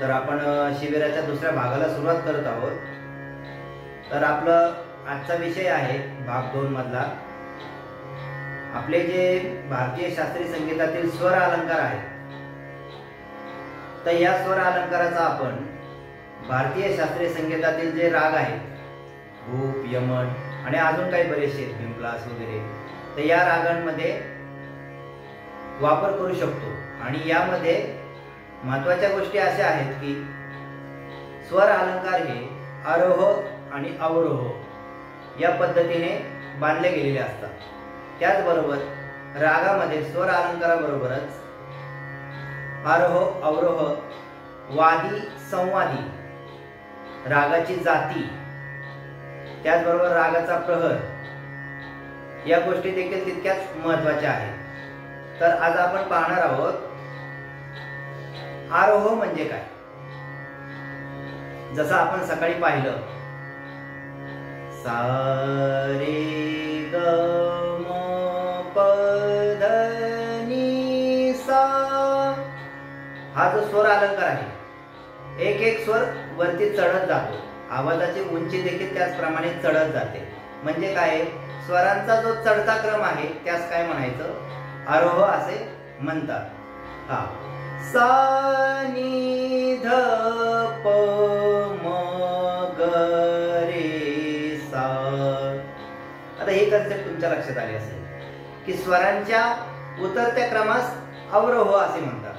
तर आपण शिबिराच्या दुसऱ्या भागाला सुरुवात करत आहोत। तर आपलं आजचा विषय आहे भाग 2 मधला आपले जे भारतीय शास्त्रीय संगीतातील स्वर अलंकार आहेत। तर या स्वर अलंकाराचा आपण भारतीय शास्त्रीय संगीतातील जे राग आहेत भूप, यमन आणि अजून काही बरेचसे भिमप्लास वगैरे, तर या रागांमध्ये वापर करू शकतो। आणि यामध्ये महत्त्वाच्या गोष्टी अशा आहेत की स्वर अलंकार हे आरोह आणि अवरोह या पद्धतीने बांधले गेलेले असतात। त्याचबरोबर रागामध्ये स्वर अलंकाराबरोबरच आरोह, अवरोह, वादी, संवादी, रागाची जाती, त्याचबरोबर रागाचा प्रहर या गोष्टी देखील तितक्याच महत्त्वाच्या आहेत। तर आज आपण पाहणार आहोत आरोह म्हणजे काय। जसं आपण सकाळी पाहिलं सा रे ग म प ध नि सा, हा जो स्वर अलंकार आहे एक एक स्वर वरती चढत जातो, आवाजाची उंची देखील त्याचप्रमाणे चढत जाते। म्हणजे काय, स्वरांचा जो चढता क्रम आहे त्यास काय म्हणायचं, आरोह असे म्हणतात। हा सा नि ध प म ग रे सा। आता ही कन्सेप्ट तुमच्या लक्षात आली असेल की स्वरांच्या उतरत्या क्रमास अवरोह असे म्हणतात,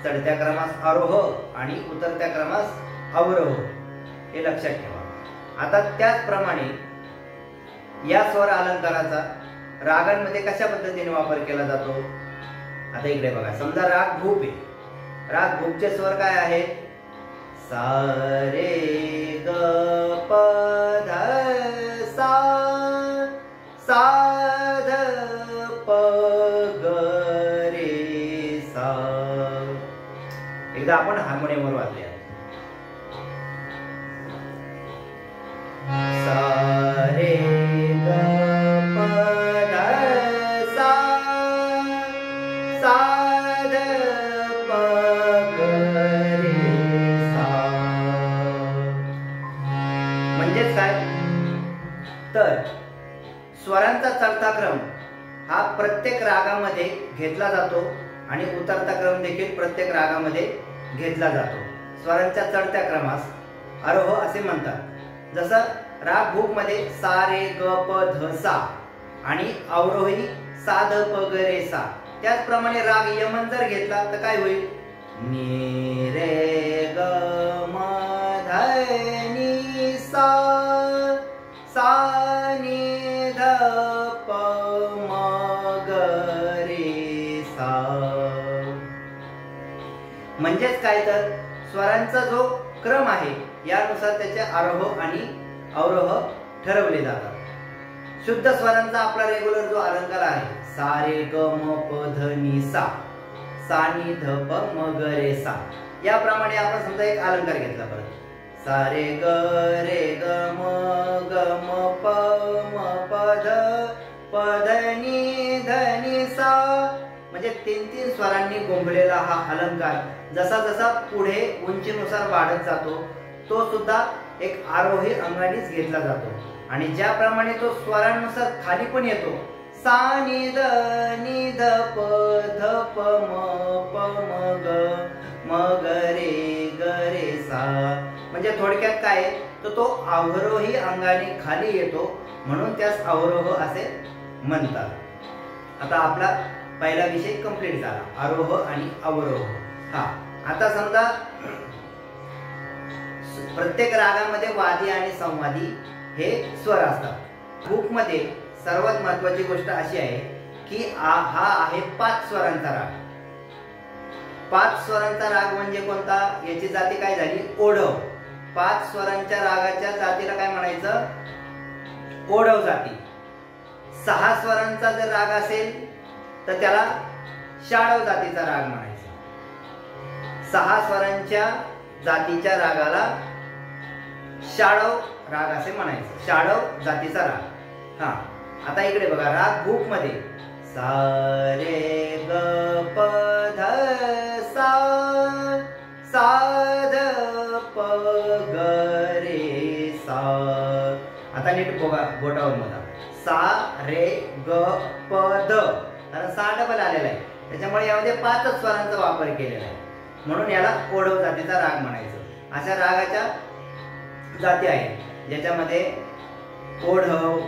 चढत्या क्रमास आरोह आणि उतरत्या क्रमास अवरोह, हे लक्षात ठेवा। आता त्याचप्रमाणे या स्वर अलंकाराचा रागांमध्ये कशा पद्धतीने वापर केला जातो। आता इकडे बघा, समजा राग भूप आहे, राग भूपचे स्वर काय आहेत, सा रे ग प ध सा, सा ध प ग रे सा। एकदा आपण हार्मोनियमवर वाजूया, सा रे ग प ध सा, सा ध प ग रे सा। म्हणजेच काय, तर स्वरांचा चढता क्रम हा प्रत्येक रागामध्ये घेतला जातो आणि उतरता क्रम देखील प्रत्येक रागामध्ये घेतला जातो। स्वरांच्या चढत्या क्रमास आरोह असे म्हणतात। जसं राग भूप मध्ये सा रे ग प ध सा आणि अवरोही सा ध प ग रे सा। त्याचप्रमाणे राग यमन जर घेतला तर काय होईल, नि रे ग म ध नि सा, सा नि ध प म ग रे सा। म्हणजेच काय, तर स्वरांचा जो क्रम आहे यानुसार त्याचे आरोह आणि अवरोह ठरवले जातात। शुद्ध स्वरांचा आपला रेग्युलर जो अलंकार आहे सा रे ग म प ध नि सा, सा नि ध प म ग रे सा, याप्रमाणे आपण समजा एक अलंकार घेतला परत, सा रे ग म प ध नि सा। म्हणजे तीन तीन स्वरांनी गोंबलेला हा अलंकार जसा जसा पुढे उंचीनुसार वाढत जातो तो सुद्धा एक आरोही अंगानेच घेतला जातो। आणि ज्याप्रमाणे तो स्वरांनुसार खाली पण येतो, सा नि ध प ध प म ग रे सा। म्हणजे थोडक्यात काय, तो अवरोही अंगाने खाली येतो म्हणून त्यास अवरोह असे म्हणतात। आता आपला पहिला विषय कंप्लीट झाला, आरोह आणि अवरोह। हा, आता समजा प्रत्येक रागामध्ये वादी आणि संवादी हे स्वर असतात। भूप मध्ये सर्वात महत्त्वाची गोष्ट अशी आहे की हा आहे 5 स्वरांचा राग। 5 स्वरांचा राग म्हणजे कोणता, याची जाती काय झाली, ओढव। 5 स्वरांच्या रागाच्या जातीला काय म्हणायचं, ओढव जाती। 6 स्वरांचा जर राग असेल तर त्याला शाडव जातीचा राग म्हणायचा। 6 स्वरांच्या जातीच्या रागाला शाडव राग असे म्हणायचं, शाडव जातीचा राग। हा, आता इकडे बघा, राग भूप मध्ये सा रे ग प ध सा, सा ध नीट बोटावर मोजा. सा रे ग प ध, कारण सा डबल आलेला आहे, त्याच्यामुळे यामध्ये 5च स्वरांचा वापर केलेला आहे, म्हणून याला ओढव जातीचा राग म्हणायचं. अशा रागाच्या जाती आहेत ज्याच्यामध्ये ओढव,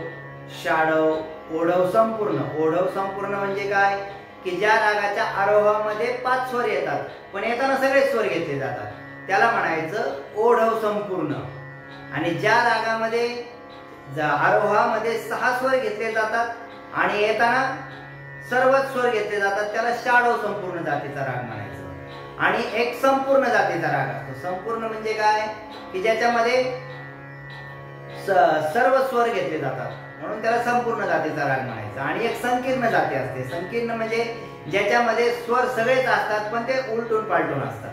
शाडव, ओढव संपूर्ण. ओढव संपूर्ण म्हणजे काय की ज्या रागाच्या आरोहामध्ये 5 स्वर येतात पण येताना सगळे स्वर घेतले जातात, त्याला म्हणायचं ओढव संपूर्ण. आणि ज्या रागामध्ये आरोहामध्ये 6 स्वर घेतले जातात आणि येताना सर्वच स्वर घेतले जातात त्याला शाडव संपूर्ण जातीचा राग म्हणायचं. आणि एक संपूर्ण जातीचा राग असतो. संपूर्ण म्हणजे काय की ज्याच्यामध्ये सर्व स्वर घेतले जातात म्हणून त्याला संपूर्ण जातीचा राग म्हणायचा. आणि एक संकीर्ण जाती असते. संकीर्ण म्हणजे ज्याच्यामध्ये स्वर सगळेच असतात पण ते उलटून पालटून असतात,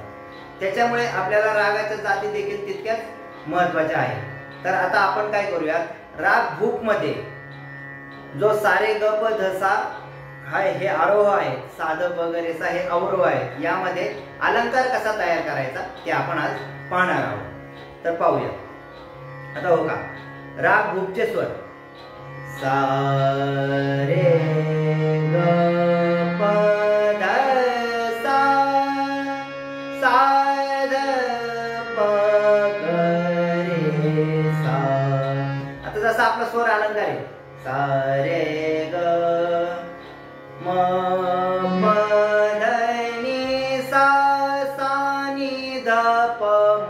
त्याच्यामुळे आपल्याला रागाच्या जाती देखील तितक्याच महत्वाच्या आहेत. तर आता आपण काय करूयात, राग भूप मध्ये जो सारे ग प ध सा हे आरोह आहे, साध प ग रे सा हे अवरोह आहे, यामध्ये अलंकार कसा तयार करायचा ते आपण आज पाहणार आहोत. तर पाहूया. आता हो का, राग भूपचे स्वर सा रे ग प ध सा, सा ध प ग रे सा. आता जसा आपला स्वर अलंकार आहे सा रे ग म प ध नि सा, सा नि ध प म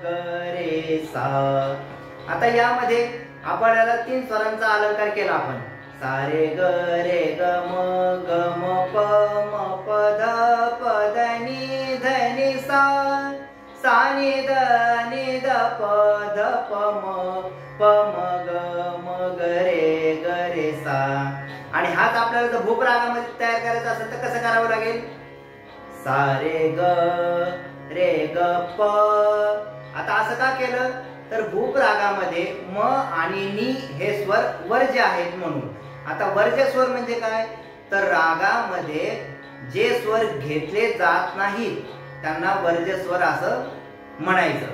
ग रे सा. आता यामध्ये आपल्याला 3 स्वरांचा अलंकार केला आपण. सा रे ग रे ग म प ध प ध नि सा, सा नि ध प ध प म ग रे सा. आणि हाच आपल्याला जर भूप रागामध्ये तयार करायचा असेल तर कसं करावं लागेल, सा रे ग प. आता असं का केलं तर भूप रागामध्ये म आणि नी हे स्वर वर्ज्य आहेत म्हणून. आता वर्ज्य स्वर म्हणजे काय तर रागामध्ये जे स्वर घेतले जात नाहीत त्यांना वर्ज्य स्वर असं म्हणायचं.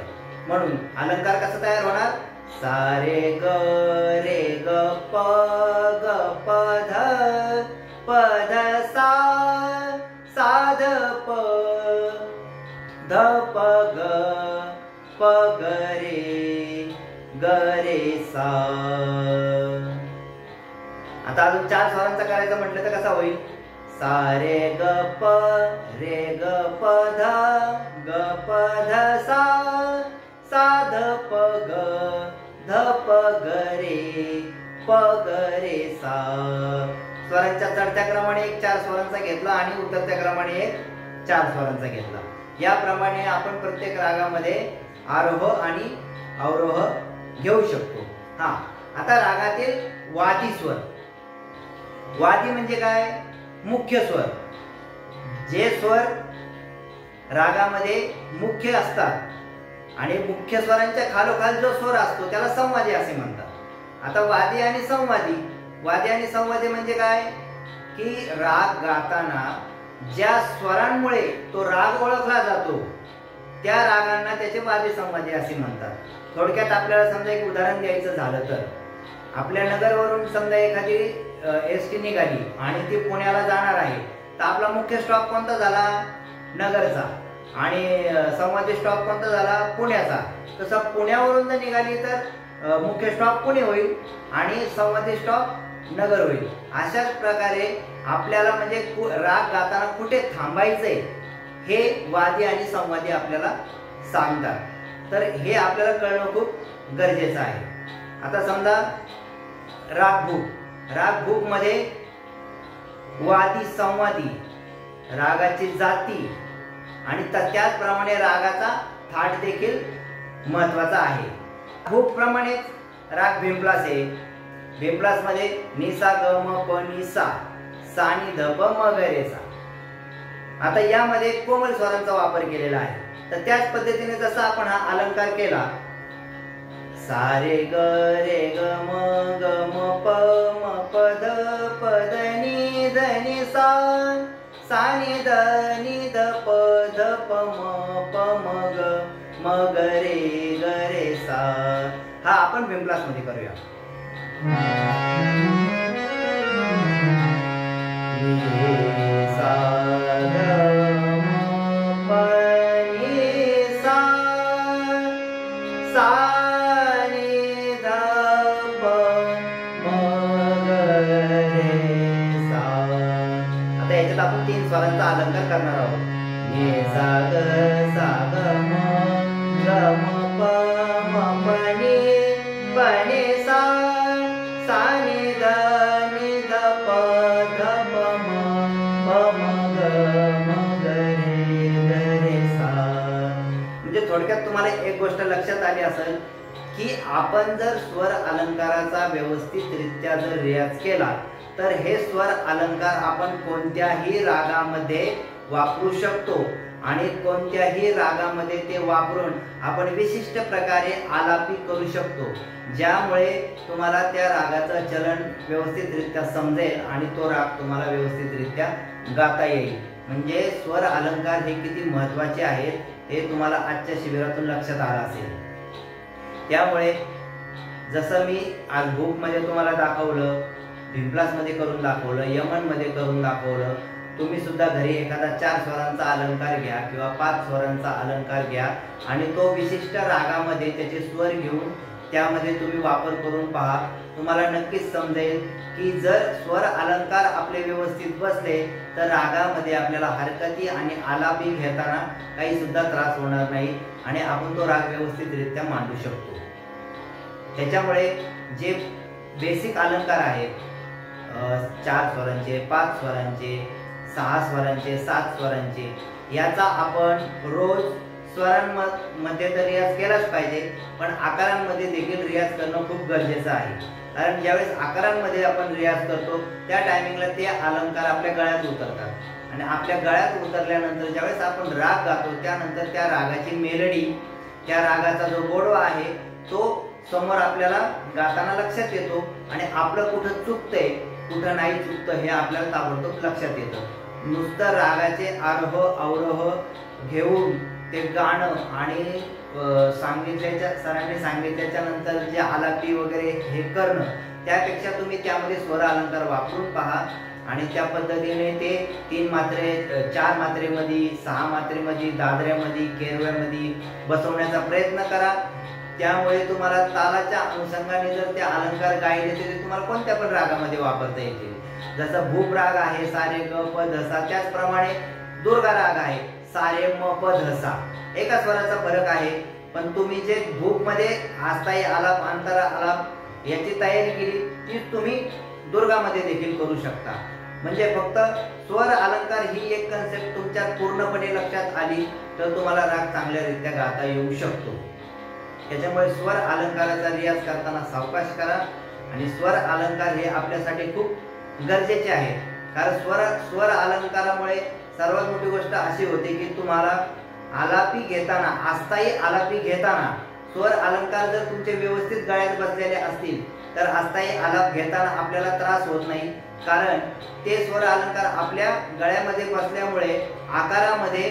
म्हणून अलंकार कसा तयार होणार, सा रे ग प ध सा, सा ध प ध प ग रे सा. आता अजून 4 स्वरांचा करायचं म्हटलं तर कसा होईल, सा रे ग प ध सा, सा ध प ग रे सा. स्वरांच्या चढत्या क्रमाने 4 स्वरांचा घेतला आणि उतरत्या क्रमाने 4 स्वरांचा घेतला. याप्रमाणे आपण प्रत्येक रागामध्ये आरोह आणि अवरोह घेऊ शकतो. हा, आता रागातील वादी स्वर. वादी म्हणजे काय, मुख्य स्वर. जे स्वर रागामध्ये मुख्य असतात आणि मुख्य स्वरांच्या खालोखाल जो स्वर असतो त्याला संवादी असे म्हणतात. आता वादी आणि संवादी, वादी आणि संवादी म्हणजे काय की राग गाताना ज्या स्वरांमुळे तो राग ओळखला जातो त्या रागांना त्याचे वादी संवादी असे म्हणतात. थोडक्यात आपल्याला समजा एक उदाहरण द्यायचं झालं तर, आपल्या नगरवरून समजा एखादी एसटी निघाली आणि ती पुण्याला जाणार आहे, तर आपला मुख्य स्टॉप कोणता झाला, नगरचा, आणि संवादी स्टॉप कोणता झाला, पुण्याचा. तसं पुण्यावरून जर निघाली तर मुख्य स्टॉप पुणे होईल आणि संवादी स्टॉप नगर होईल. अशाच प्रकारे आपल्याला म्हणजे राग गाताना कुठे थांबायचंय हे वादी आणि संवादी आपल्याला सांगतात. तर हे आपल्याला कळणं खूप गरजेचं आहे. आता समजा रागभूप, रागभूप मध्ये वादी संवादी रागाची जाती आणि त्याचप्रमाणे रागाचा थाट देखील महत्वाचा आहे. भूप प्रमाणेच राग भिमप्लास आहे. भिमप्लास मध्ये निसा ग म प नि सा, सा नि ध प म ग रे सा. आता यामध्ये कोमल स्वरांचा वापर केलेला आहे. तर त्याच पद्धतीने जसा आपण हा अलंकार केला, सा रे ग म प ध नि सा, सा नि ध प म ग रे सा. हा आपण भिमप्लास मध्ये करूया. आपण 3 स्वरांचा अलंकार करणार आहोत. नी सा ग म ग म प म प नी प नी सा सा नी ध प ध प म म ग रे सा. म्हणजे थोडक्यात तुम्हाला एक गोष्ट लक्षात आली असेल की आपण जर स्वर अलंकाराचा व्यवस्थितरित्या जर रियाज केला तर हे स्वर अलंकार आपण कोणत्याही रागामध्ये वापरू शकतो आणि कोणत्याही रागामध्ये ते वापरून आपण विशिष्ट प्रकारे आलापी करू शकतो, ज्यामुळे तुम्हाला त्या रागाचं चलन व्यवस्थितरित्या समजेल आणि तो राग तुम्हाला व्यवस्थितरित्या गाता येईल. म्हणजे स्वर अलंकार हे किती महत्त्वाचे आहेत हे तुम्हाला आजच्या शिबिरातून लक्षात आलं असेल. त्यामुळे जसं मी आज बुकमध्ये तुम्हाला दाखवलं, भिमप्लासमध्ये करून दाखवलं, यमनमध्ये करून दाखवलं, तुम्ही सुद्धा घरी एखादा 4 स्वरांचा अलंकार घ्या किंवा 5 स्वरांचा अलंकार घ्या आणि तो विशिष्ट रागामध्ये त्याचे स्वर घेऊन त्यामध्ये तुम्ही वापर करून पहा. तुम्हाला नक्कीच समजेल की जर स्वर अलंकार आपले व्यवस्थित बसले तर रागामध्ये आपल्याला हरकती आणि आलापी घेताना काही सुद्धा त्रास होणार नाही आणि आपण तो राग व्यवस्थितरित्या मांडू शकतो. त्याच्यामुळे जे बेसिक अलंकार आहेत 4 स्वरांचे, 5 स्वरांचे, 6 स्वरांचे, 7 स्वरांचे, याचा आपण रोज स्वरांमध्ये तर रियाज केलाच पाहिजे, पण आकारांमध्ये देखील रियाज करणं खूप गरजेचं आहे. कारण ज्यावेळेस आकारांमध्ये आपण रियाज करतो त्या टायमिंगला ते अलंकार आपल्या गळ्यात उतरतात आणि आपल्या गळ्यात उतरल्यानंतर ज्यावेळेस आपण राग गातो त्यानंतर त्या रागाची मेलडी, त्या रागाचा जो गोडवा आहे तो समोर आपल्याला गाताना लक्षात येतो आणि आपलं कुठं चुकतंय कुठं नाही चुकतं हे आपल्याला ताबडतोब लक्षात येतं. नुसतं रागाचे आरोह अवरोह घेऊन ते गाणं आणि सरांनी सांगितल्याच्या नंतर जे आलापी वगैरे हे करणं, त्यापेक्षा तुम्ही त्यामध्ये स्वर अलंकार वापरून पहा आणि त्या पद्धतीने ते 3 मात्रे 4 मात्रेमध्ये, 6 मात्रेमध्ये, दादऱ्यामध्ये, केरव्यामध्ये बसवण्याचा प्रयत्न करा. त्यामुळे तुम्हाला तालाच्या अनुषंगाने जर ते अलंकार गायले तर ते तुम्हाला कोणत्या पण रागामध्ये वापरता येतील. जसं भूप राग आहे सा रे ग प ध सा, त्याचप्रमाणे दुर्गा राग आहे सा रे म प ध सा. एका स्वराचा फरक आहे, पण तुम्ही जे भूप मध्ये आस्थायी आलाप, अंतरा आलाप याची तयारी केली ती तुम्ही दुर्गामध्ये देखील करू शकता. म्हणजे फक्त स्वर अलंकार ही एक कन्सेप्ट तुमच्या पूर्णपणे लक्षात आली तर तुम्हाला राग चांगल्यारीत्या गाता येऊ शकतो. त्याच्यामुळे स्वर अलंकाराचा रियाज करताना सावकाश करा आणि स्वर अलंकार हे आपल्यासाठी खूप गरजेचे आहे. कारण स्वर अलंकारामुळे सर्वात मोठी गोष्ट अशी होते की तुम्हाला आलापी घेताना, अस्थायी आलापी घेताना स्वर अलंकार जर तुमचे व्यवस्थित गळ्यात बसलेले असतील तर अस्थायी आलाप घेताना आपल्याला त्रास होत नाही, कारण ते स्वर अलंकार आपल्या गळ्यामध्ये बसल्यामुळे आकारामध्ये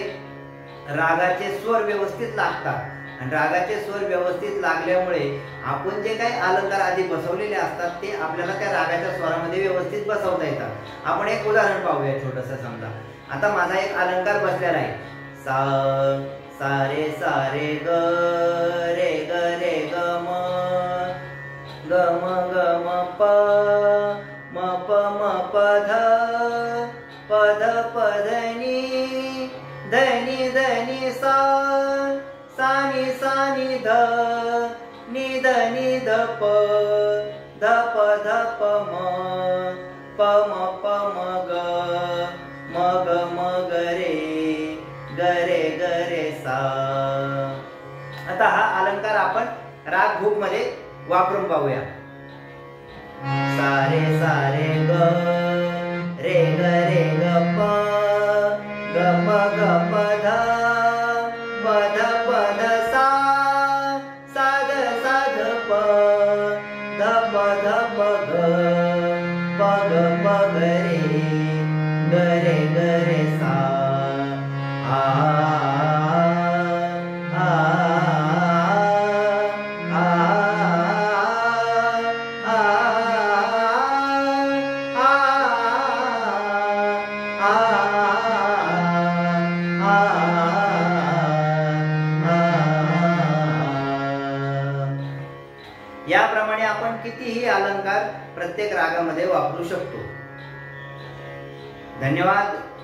रागाचे स्वर व्यवस्थित लागतात आणि रागाचे स्वर व्यवस्थित लागल्यामुळे आपण जे काही अलंकार आधी बसवलेले असतात ते आपल्याला त्या रागाच्या स्वरामध्ये व्यवस्थित बसवता येतात. आपण एक उदाहरण पाहूया छोटंसं. समजा आता माझा एक अलंकार बसलेला आहे सा रे ग रे ग म ग म प म प ध प ध नी सा सा नि ध प ध प म प म ग रे सा. आता हा अलंकार आपण राग भूप मध्ये वापरून पाहूया. सा रे ग रे ग प ग म ग प ध प ध सा सा ध प ध प ग रे सा. याप्रमाणे आपण कितीही अलंकार प्रत्येक रागामध्ये वापरू शकतो. धन्यवाद.